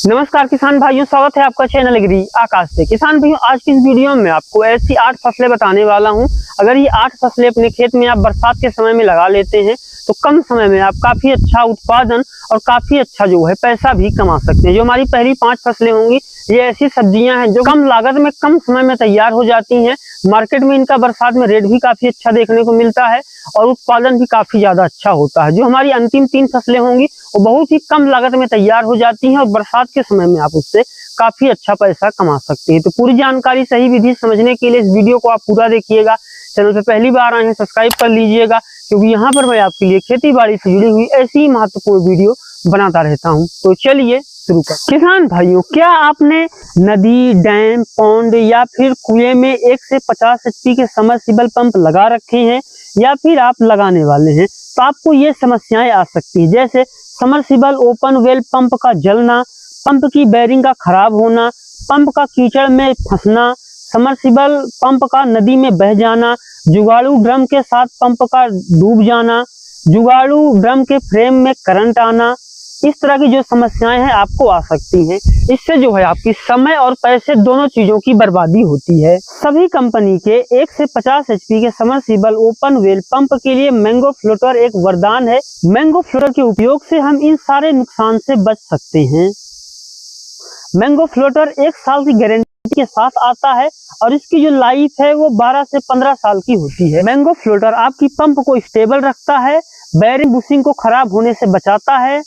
नमस्कार किसान भाइयों, स्वागत है आपका चैनल एग्री आकाश से। किसान भाइयों, आज की इस वीडियो में आपको ऐसी 8 फसलें बताने वाला हूं। अगर ये 8 फसलें अपने खेत में आप बरसात के समय में लगा लेते हैं तो कम समय में आप काफी अच्छा उत्पादन और काफी अच्छा जो है पैसा भी कमा सकते हैं। जो हमारी पहली 5 फसलें होंगी, ये ऐसी सब्जियां हैं जो कम लागत में कम समय में तैयार हो जाती हैं। मार्केट में इनका बरसात में रेट भी काफी अच्छा देखने को मिलता है और उत्पादन भी काफी ज्यादा अच्छा होता है। जो हमारी अंतिम 3 फसलें होंगी वो बहुत ही कम लागत में तैयार हो जाती हैं और बरसात के समय में आप उससे काफी अच्छा पैसा कमा सकते हैं। तो पूरी जानकारी, सही विधि समझने के लिए इस वीडियो को आप पूरा देखिएगा। चैनल पे पहली बार आए हैं, सब्सक्राइब कर लीजिएगा, क्योंकि यहाँ पर मैं आपके लिए खेती बाड़ी से जुड़ी हुई ऐसी ही महत्वपूर्ण वीडियो बनाता रहता हूँ। तो चलिए शुरू कर। किसान भाइयों, क्या आपने नदी, डैम, पौंड या फिर कुएं में 1 से 50 HP के समरसीबल पंप लगा रखे हैं या फिर आप लगाने वाले हैं? तो आपको ये समस्याएं आ सकती है, जैसे समरसीबल ओपन वेल पंप का जलना, पंप की बेरिंग का खराब होना, पंप का कीचड़ में फंसना, समरसीबल पंप का नदी में बह जाना, जुगाड़ू ड्रम के साथ पंप का डूब जाना, जुगाड़ू ड्रम के फ्रेम में करंट आना। इस तरह की जो समस्याएं हैं आपको आ सकती हैं। इससे जो है आपकी समय और पैसे दोनों चीजों की बर्बादी होती है। सभी कंपनी के 1 से 50 HP के समरसीबल ओपन वेल पंप के लिए मैंगो फ्लोटर एक वरदान है। मैंगो फ्लोटर के उपयोग से हम इन सारे नुकसान से बच सकते हैं। मैंगो फ्लोटर 1 साल की गारंटी के साथ आता है और इसकी जो लाइफ है वो 12 से 15 साल की होती है। मैंगो फ्लोटर आपकी पंप को स्टेबल रखता है, बेरिंग बुशिंग को खराब होने से बचाता है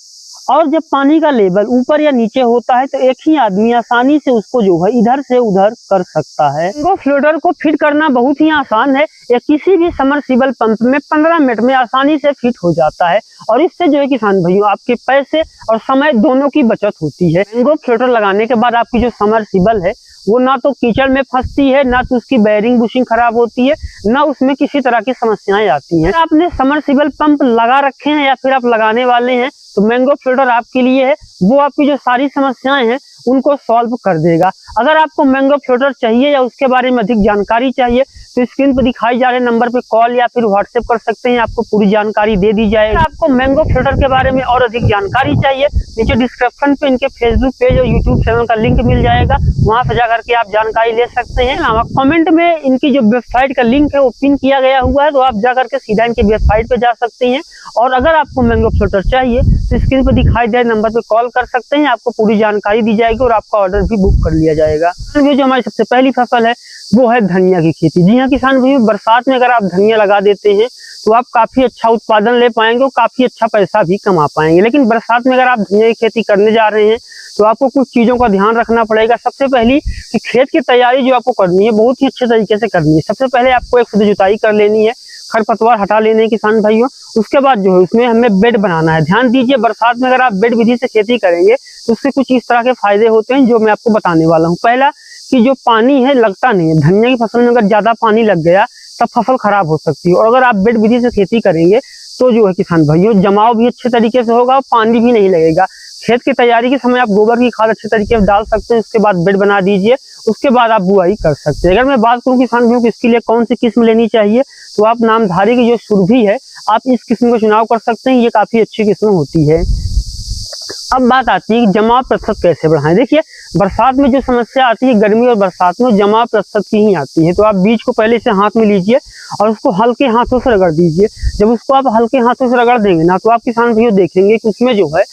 और जब पानी का लेवल ऊपर या नीचे होता है तो एक ही आदमी आसानी से उसको जो है इधर से उधर कर सकता है। मैंगो फ्लोटर को फिट करना बहुत ही आसान है। यह किसी भी समरसीबल पंप में 15 मिनट में आसानी से फिट हो जाता है और इससे जो है किसान भाइयों आपके पैसे और समय दोनों की बचत होती है। मैंगो फ्लोटर लगाने के बाद आपकी जो समरसीबल है वो ना तो कीचड़ में फंसती है, ना तो उसकी बेरिंग बुशिंग खराब होती है, ना उसमें किसी तरह की समस्याएं आती हैं। आपने समरसीबल पंप लगा रखे हैं या फिर आप लगाने वाले हैं तो मैंगो फ्लोटर आपके लिए है। वो आपकी जो सारी समस्याएं हैं उनको सॉल्व कर देगा। अगर आपको मैंगो फ्लोटर चाहिए या उसके बारे में अधिक जानकारी चाहिए तो स्क्रीन पर दिखाई जा रहे नंबर पे कॉल या फिर व्हाट्सएप कर सकते हैं, आपको पूरी जानकारी दे दी जाएगी। आपको मैंगो फ्लोटर के बारे में और अधिक जानकारी चाहिए, नीचे डिस्क्रिप्शन पे इनके फेसबुक पेज और यूट्यूब चैनल का लिंक मिल जाएगा, वहां से जाकर के आप जानकारी ले सकते हैं। कमेंट में इनकी जो वेबसाइट का लिंक है वो पिन किया गया हुआ है, तो आप जाकर के सीधा इनकी वेबसाइट पे जा सकते हैं। और अगर आपको मैंगो फ्लोटर चाहिए तो स्क्रीन पर दिखाई दे रहे नंबर पे कॉल कर सकते हैं, आपको पूरी जानकारी दी जाएगी और आपका ऑर्डर भी बुक कर लिया जाएगा। ये जो हमारी सबसे पहली फसल है वो है धनिया की खेती। जी हाँ किसान भाइयों, बरसात में अगर आप धनिया लगा देते हैं तो आप काफी अच्छा उत्पादन ले पाएंगे और काफी अच्छा पैसा भी कमा पाएंगे। लेकिन बरसात में अगर आप धनिया की खेती करने जा रहे हैं तो आपको कुछ चीजों का ध्यान रखना पड़ेगा। सबसे पहली कि खेत की तैयारी जो आपको करनी है बहुत ही अच्छे तरीके से करनी है। सबसे पहले आपको एक जुताई कर लेनी है, खरपतवार हटा लेने हैं किसान भाइयों। उसके बाद जो है उसमें हमें बेड बनाना है। ध्यान दीजिए, बरसात में अगर आप बेड विधि से खेती करेंगे तो उससे कुछ इस तरह के फायदे होते हैं जो मैं आपको बताने वाला हूँ। पहला कि जो पानी है लगता नहीं है। धनिया की फसल में अगर ज्यादा पानी लग गया तब फसल खराब हो सकती है, और अगर आप बेड विधि से खेती करेंगे तो जो है किसान भाइयों जमाव भी अच्छे तरीके से होगा और पानी भी नहीं लगेगा। खेत की तैयारी के समय आप गोबर की खाद अच्छे तरीके से डाल सकते हैं, उसके बाद बेड बना दीजिए, उसके बाद आप बुआई कर सकते हैं। अगर मैं बात करूं किसान भाइयों को इसके लिए कौन सी किस्म लेनी चाहिए, तो आप नामधारी की जो सुरभि है आप इस किस्म का चुनाव कर सकते हैं, ये काफी अच्छी किस्म होती है। अब बात आती है कि जमाव प्रतिशत कैसे बढ़ाएं। देखिए, बरसात में जो समस्या आती है गर्मी और बरसात में जमाव प्रतिशत की ही आती है। तो आप बीज को पहले से हाथ में लीजिए और उसको हल्के हाथों से रगड़ दीजिए। जब उसको आप हल्के हाथों से रगड़ देंगे ना तो आप किसान भाइयों देखेंगे कि उसमें जो है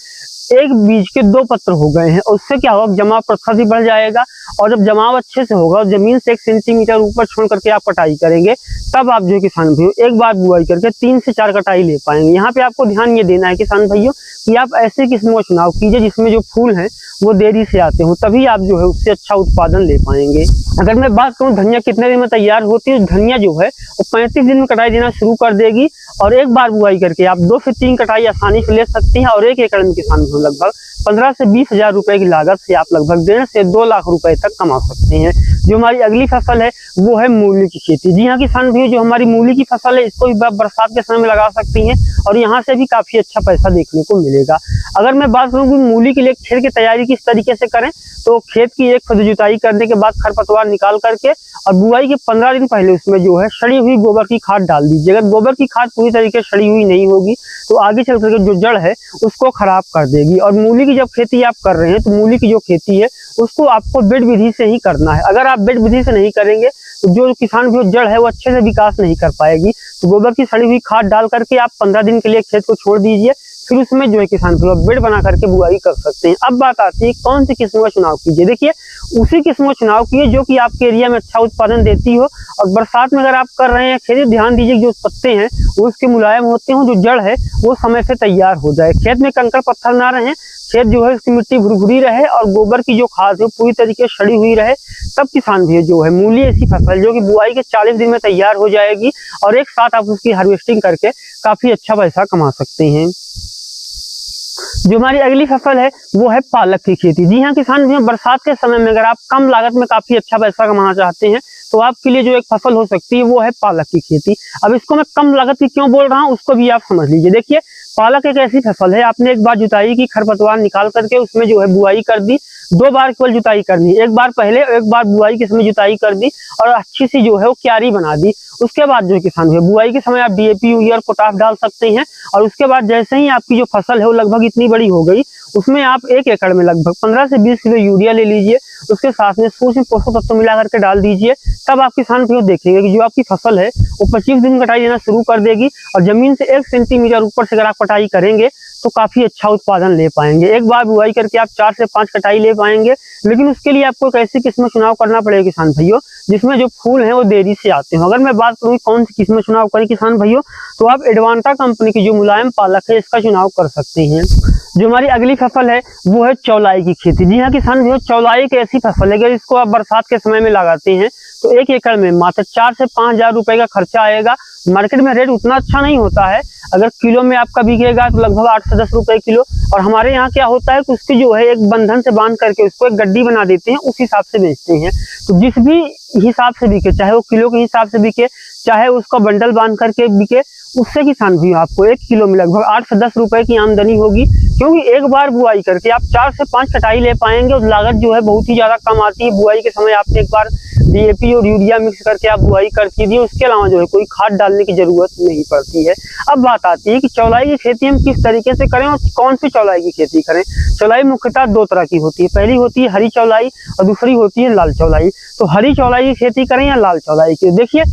एक बीज के 2 पत्र हो गए हैं। उससे क्या होगा, जमाव प्रतिशत भी बढ़ जाएगा और जब जमाव अच्छे से होगा और जमीन से 1 सेंटीमीटर ऊपर छोड़ करके आप कटाई करेंगे तब आप जो किसान भाइयों एक बार बुआई करके 3 से 4 कटाई ले पाएंगे। यहाँ पे आपको ध्यान ये देना है किसान भाइयों कि आप ऐसे किस्मों का चुनाव कीजिए जिसमें जो फूल हैं वो देरी से आते हो, तभी आप जो है उससे अच्छा उत्पादन ले पाएंगे। अगर मैं बात करूँ धनिया कितने दिन में तैयार होती है, धनिया जो है वो 35 दिन में कटाई देना शुरू कर देगी और एक बार बुआई करके आप 2 से 3 कटाई आसानी से ले सकते हैं। और 1 एकड़ में किसान लगभग 15 से 20 हजार रुपए की लागत से आप लगभग 1.5 से 2 लाख रुपए तक कमा सकते हैं। जो हमारी अगली फसल है वो है मूली की खेती। जी हाँ किसान भाइयों, जो हमारी मूली की फसल है इसको भी बरसात के समय में लगा सकती हैं और यहाँ से भी काफी अच्छा पैसा देखने को मिलेगा। अगर मैं बात करूँ कि मूली के लिए खेत की तैयारी किस तरीके से करें, तो खेत की एक जुताई करने के बाद खरपतवार निकाल करके और बुआई के 15 दिन पहले उसमें जो है सड़ी हुई गोबर की खाद डाल दीजिए। अगर गोबर की खाद पूरी तरीके से सड़ी हुई नहीं होगी तो आगे चल करके जो जड़ है उसको खराब कर देगी। मिलेगी। और मूली की जब खेती आप कर रहे हैं तो मूली की जो खेती है उसको आपको बेड विधि से ही करना है। अगर आप बेड विधि से नहीं करेंगे तो जो किसान की जड़ है वो अच्छे से विकास नहीं कर पाएगी। तो गोबर की सड़ी हुई खाद डाल करके आप 15 दिन के लिए खेत को छोड़ दीजिए, फिर उसमें जो है किसान बेड बना करके बुआई कर सकते हैं। अब बात आती है कौन सी किस्म का चुनाव कीजिए। देखिए, उसी किस्म का चुनाव कीजिए जो कि आपके एरिया में अच्छा उत्पादन देती हो। और बरसात में अगर आप कर रहे हैं खेती, ध्यान दीजिए जो पत्ते हैं वो उसके मुलायम होते हैं, जो जड़ है वो समय से तैयार हो जाए। खेत में कंकड़ पत्थर ना रहे, खेत जो है उसकी मिट्टी भुरभुरी रहे और गोबर की जो खाद है पूरी तरीके से सड़ी हुई रहे, तब किसान भी जो है मूली ऐसी फसल जो कि बुआई के 40 दिन में तैयार हो जाएगी और एक साथ आप उसकी हार्वेस्टिंग करके काफी अच्छा पैसा कमा सकते हैं। जो हमारी अगली फसल है वो है पालक की खेती। जी हाँ किसान भी, बरसात के समय में अगर आप कम लागत में काफी अच्छा पैसा कमाना चाहते हैं तो आपके लिए जो एक फसल हो सकती है वो है पालक की खेती। अब इसको मैं कम लागत की क्यों बोल रहा हूँ उसको भी आप समझ लीजिए। देखिए, पालक एक ऐसी फसल है, आपने एक बार जुताई की, खरपतवार निकाल करके उसमें जो है बुआई कर दी। 2 बार केवल जुताई करनी, एक बार पहले और एक बार बुआई के समय जुताई कर दी और अच्छी सी जो है वो क्यारी बना दी। उसके बाद जो है किसान है बुआई के समय आप डीएपी, यूरिया और पोटाश डाल सकते हैं। और उसके बाद जैसे ही आपकी जो फसल है वो लगभग इतनी बड़ी हो गई, उसमें आप 1 एकड़ में लगभग 15 से 20 किलो यूरिया ले लीजिए, उसके साथ में सूक्ष्म पोषक तत्व मिला करके डाल दीजिए। तब आप किसान भी देखेंगे कि जो आपकी फसल है वो 25 दिन कटाई देना शुरू कर देगी और जमीन से 1 सेंटीमीटर ऊपर से अगर आप कटाई करेंगे तो काफी अच्छा उत्पादन ले पाएंगे। एक बार बुआई करके आप 4 से 5 कटाई ले पाएंगे, लेकिन उसके लिए आपको एक ऐसी किस्म चुनाव करना पड़ेगा किसान भाइयों जिसमें जो फूल हैं वो देरी से आते हैं। अगर मैं बात करूँ कौन सी किस्म चुनाव करें किसान भाइयों, तो आप एडवांटा कंपनी की जो मुलायम पालक है इसका चुनाव कर सकते हैं। जो हमारी अगली फसल है वो है चौलाई की खेती। जी हाँ किसान भाइयों, चौलाई एक ऐसी फसल है अगर इसको आप बरसात के समय में लगाते हैं तो 1 एकड़ में मात्र 4 से 5 हजार रुपए का खर्चा आएगा। मार्केट में रेट उतना अच्छा नहीं होता है, अगर किलो में आपका बिकेगा तो लगभग 8 से 10 रुपए किलो। और हमारे यहाँ क्या होता है कि उसकी जो है एक बंधन से बांध करके उसको एक गड्डी बना देते हैं, उस हिसाब से बेचते हैं। तो जिस भी हिसाब से बिके, चाहे वो किलो के हिसाब से बिके, चाहे उसका बंडल बांध करके बिके, उससे किसान भी आपको 1 किलो में लगभग 8 से 10 रुपए की आमदनी होगी। क्योंकि एक बार बुआई करके आप 4 से 5 कटाई ले पाएंगे और लागत जो है बहुत ही ज्यादा कम आती है। बुआई के समय आपने एक बार डीएपी और यूरिया मिक्स करके आप बुआई कर दीजिए, उसके अलावा जो है कोई खाद डालने की जरूरत नहीं पड़ती है। अब बात आती है कि चौलाई की खेती हम किस तरीके से करें और कौन सी चौलाई की खेती करें। चौलाई मुख्यतः 2 तरह की होती है, पहली होती है हरी चौलाई और दूसरी होती है लाल चौलाई। तो हरी चौलाई की खेती करें या लाल चौलाई की, देखिए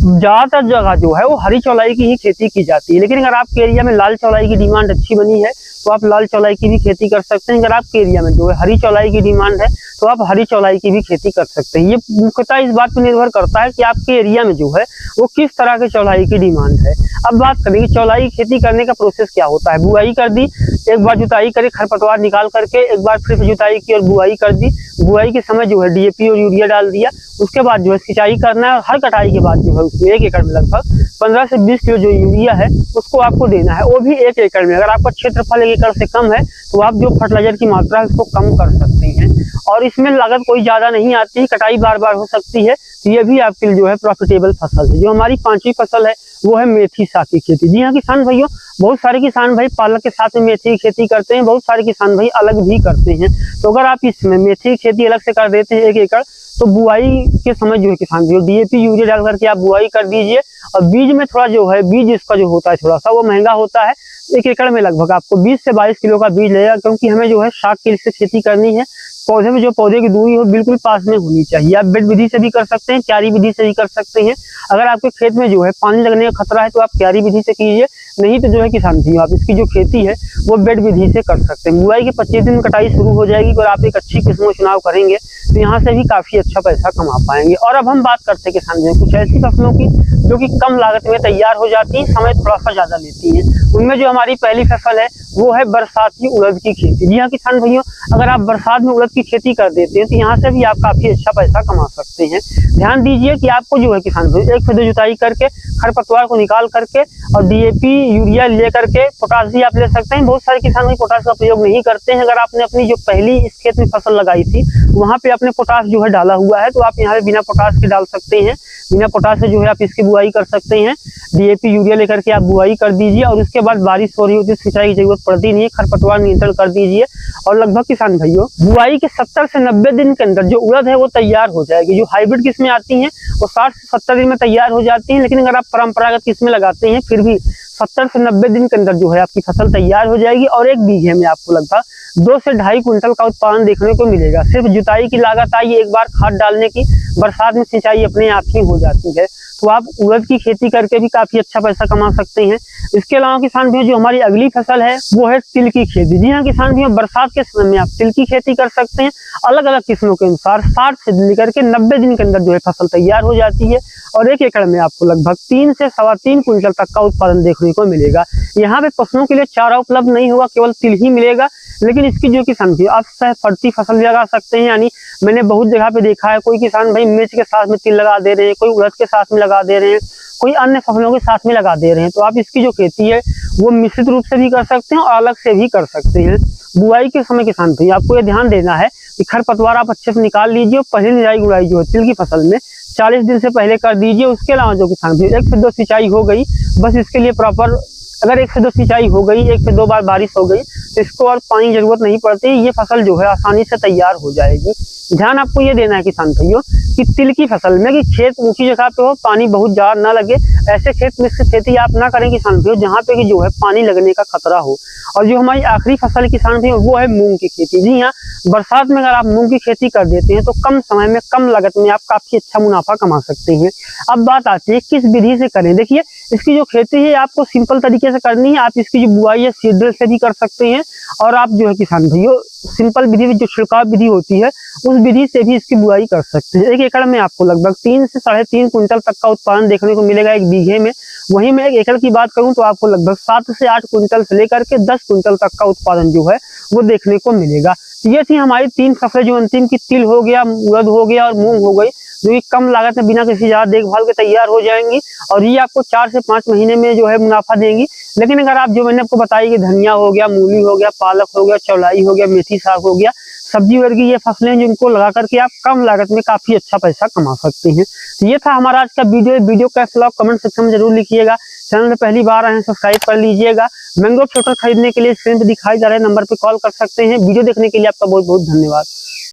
ज्यादातर जगह जो है वो हरी चौलाई की ही खेती की जाती है, लेकिन अगर आपके एरिया में लाल चौलाई की डिमांड अच्छी बनी है तो आप लाल चौलाई की भी खेती कर सकते हैं। अगर आपके एरिया में जो है हरी चौलाई की डिमांड है तो आप हरी चौलाई की भी खेती कर सकते हैं। ये मुख्यतः इस बात पर निर्भर करता है कि आपके एरिया में जो है वो किस तरह के चौलाई की डिमांड है। अब बात करें कि चौलाई की खेती करने का प्रोसेस क्या होता है। बुआई कर दी, एक बार जुताई करी, खरपतवार निकाल करके एक बार फिर से जुताई की और बुआई कर दी। बुआई के समय जो है डीएपी और यूरिया डाल दिया, उसके बाद जो है सिंचाई करना है और हर कटाई के बाद जो है उसमें 1 एकड़ में लगभग 15 से 20 किलो जो यूरिया है उसको आपको देना है, वो भी 1 एकड़ में। अगर आपका क्षेत्रफल 1 एकड़ से कम है तो आप जो फर्टिलाइजर की मात्रा है उसको कम कर सकते हैं और इसमें लागत कोई ज्यादा नहीं आती, कटाई बार बार हो सकती है। तो ये भी आपके लिए जो है प्रॉफिटेबल फसल है। जो हमारी 5वीं फसल है वो है मेथी साग की खेती। जी हाँ किसान भाइयों, बहुत सारे किसान भाई पालक के साथ में मेथी की खेती करते हैं, बहुत सारे किसान भाई अलग भी करते हैं। तो अगर आप इसमें मेथी की खेती अलग से कर देते हैं 1 एकड़, तो बुआई के समय जो है किसान भाई डीएपी यूरिया डाल करके आप बुआई कर दीजिए। और बीज में थोड़ा जो है बीज इसका जो होता है थोड़ा सा वो महंगा होता है। 1 एकड़ में लगभग आपको 20 से 22 किलो का बीज लगेगा, क्योंकि हमें जो है साग की इससे खेती करनी है। पौधे में जो पौधे की दूरी हो बिल्कुल पास में होनी चाहिए। आप बेड विधि से भी कर सकते हैं, क्यारी विधि से भी कर सकते हैं। अगर आपके खेत में जो है पानी लगने का खतरा है तो आप क्यारी विधि से कीजिए, नहीं तो जो है किसान भाई आप इसकी जो खेती है वो बेड विधि से कर सकते हैं। बुआई के 25 दिन कटाई शुरू हो जाएगी और आप एक अच्छी किस्म का चुनाव करेंगे तो यहाँ से भी काफी अच्छा पैसा कमा पाएंगे। और अब हम बात करते हैं किसान भाई कुछ ऐसी फसलों की जो कि कम लागत में तैयार हो जाती है, समय थोड़ा सा ज्यादा लेती है। उनमें जो हमारी पहली फसल है वो है बरसाती उड़द की खेती। जी हाँ किसान भाइयों, अगर आप बरसात में उड़द की खेती कर देते हैं तो यहाँ से भी आप काफी अच्छा पैसा कमा सकते हैं। ध्यान दीजिए कि आपको जो है किसान भाई 1 से 2 जुताई करके खरपतवार को निकाल करके और डीएपी यूरिया ले करके पोटाश भी आप ले सकते हैं। बहुत सारे किसान भाई पोटाश का प्रयोग नहीं करते हैं। अगर आपने अपनी जो पहली इस खेत में फसल लगाई थी वहां पे आपने पोटाश जो है डाला हुआ है तो आप यहाँ पे बिना पोटाश के डाल सकते हैं। बिना पोटाश से जो है आप इसकी बुआई कर सकते हैं। डीएपी यूरिया लेकर के आप बुआई कर दीजिए और उसके बाद बारिश हो रही होती है, सिंचाई की जरूरत पड़ती नहीं है, खरपतवार नियंत्रण कर दीजिए और लगभग किसान भाइयों बुआई के 70 से 90 दिन के अंदर जो उड़द है वो तैयार हो जाएगी। जो हाइब्रिड किस्में आती हैं वो 60 से 70 दिन में तैयार हो जाती हैं, लेकिन अगर आप परंपरागत किस्में लगाते हैं फिर भी 70 70 से 90 दिन के अंदर जो है आपकी फसल तैयार हो जाएगी और एक बीघे में आपको लगभग 2 से 2.5 कुंटल का उत्पादन देखने को मिलेगा। सिर्फ जुताई की लागत आई, एक बार खाद डालने की, बरसात में सिंचाई अपने आप ही हो जाती है। तो आप उड़द की खेती करके भी काफी अच्छा पैसा कमा सकते हैं। इसके अलावा किसान भाइयों जो हमारी अगली फसल है वो है तिल की खेती। जी हाँ किसान भाइयों, बरसात के समय में आप तिल की खेती कर सकते हैं। अलग अलग किस्मों के अनुसार 60 से लेकर के 90 दिन के अंदर जो है फसल तैयार हो जाती है और 1 एकड़ में आपको लगभग 3 से 3.25 कुंटल तक का उत्पादन देखने को मिलेगा। यहाँ पे पशुओं के लिए चारा उपलब्ध नहीं होगा, केवल तिल ही मिलेगा। लेकिन इसकी जो किसान भाई आप सहफलती फसल भी लगा सकते हैं। यानी मैंने बहुत जगह पे देखा है, कोई किसान भाई मिर्च के साथ में तिल लगा दे रहे हैं, कोई उड़द के साथ में लगा दे रहे हैं, कोई अन्य फसलों के साथ में लगा दे रहे हैं। तो आप इसकी जो खेती है वो मिश्रित रूप से भी कर सकते हैं और अलग से भी कर सकते हैं। बुआई के समय किसान भाई आपको ये ध्यान देना है कि खरपतवार आप अच्छे से निकाल लीजिए और पहली निराई गुड़ाई जो है तिल की फसल में 40 दिन से पहले कर दीजिए। उसके अलावा जो किसान भाई 1 से 2 सिंचाई हो गई, बस इसके लिए प्रॉपर, अगर 1 से 2 सिंचाई हो गई, 1 से 2 बार बारिश हो गई तो इसको और पानी की जरूरत नहीं पड़ती, ये फसल जो है आसानी से तैयार हो जाएगी। ध्यान आपको ये देना है किसान भाइयों कि तिल की फसल में कि खेत ऊंची जगह पे हो, पानी बहुत ज्यादा ना लगे, ऐसे खेत में से खेती आप ना करें किसान भाइयों जहाँ पे कि जो है पानी लगने का खतरा हो। और जो हमारी आखिरी फसल किसान भाइयों वो है मूंग की खेती। जी हाँ, बरसात में अगर आप मूंग की खेती कर देते हैं तो कम समय में कम लागत में आप काफी अच्छा मुनाफा कमा सकते हैं। अब बात आती है किस विधि से करें। देखिए, इसकी जो खेती है आपको सिंपल तरीके से करनी है। आप इसकी जो बुआई है सीडर से भी कर सकते हैं और आप जो है किसान भाइयों सिंपल विधि जो छिड़काव विधि होती है उस विधि से भी इसकी बुआई कर सकते हैं। 1 एकड़ में आपको लगभग 3 से 3.5 कुंटल तक का उत्पादन देखने को मिलेगा 1 बीघे में। वहीं मैं 1 एकड़ की बात करूं तो आपको लगभग 7 से 8 कुंटल से लेकर के 10 कुंटल तक का उत्पादन जो है वो देखने को मिलेगा। ये थी हमारी 3 फसलें जो अंतिम की तिल हो गया, उड़द हो गया और मूंग हो गई, जो कि कम लागत में बिना किसी ज्यादा देखभाल के तैयार हो जाएंगी और ये आपको 4 से 5 महीने में जो है मुनाफा देंगी। लेकिन अगर आप जो मैंने आपको बताई कि धनिया हो गया, मूली हो गया, पालक हो गया, चौलाई हो गया, मेथी साग हो गया, सब्जी वर्गीय ये फसलें जिनको लगा करके आप कम लागत में काफी अच्छा पैसा कमा सकते हैं। तो ये था हमारा आज का वीडियो कैसा लगा कमेंट सेक्शन में जरूर लिखिएगा। चैनल में पहली बार आए हैं सब्सक्राइब कर लीजिएगा। मैंगो फ्रूटर खरीदने के लिए स्क्रीन पर दिखाई जा रहे नंबर पर कॉल कर सकते हैं। वीडियो देखने के लिए आपका बहुत बहुत धन्यवाद।